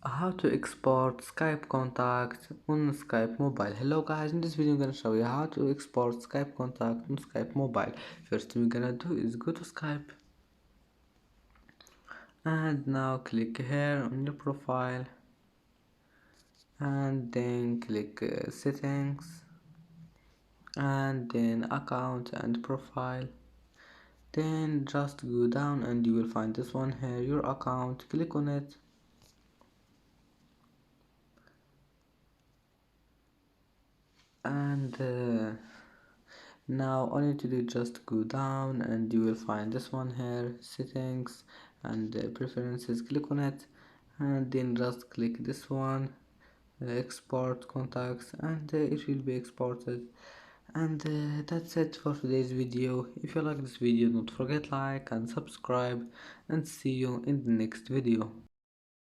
How to export Skype contacts on Skype mobile. Hello guys, in this video I'm gonna show you how to export Skype contact on Skype mobile. First thing we're gonna do is go to Skype and now click here on your profile and then click settings and then account and profile. Then just go down and you will find this one here, your account. Click on it and now all you need to do is just go down and you will find this one here, settings and preferences. Click on it and then just click this one, export contacts, and it will be exported. And that's it for today's video. If you like this video, don't forget like and subscribe, and see you in the next video.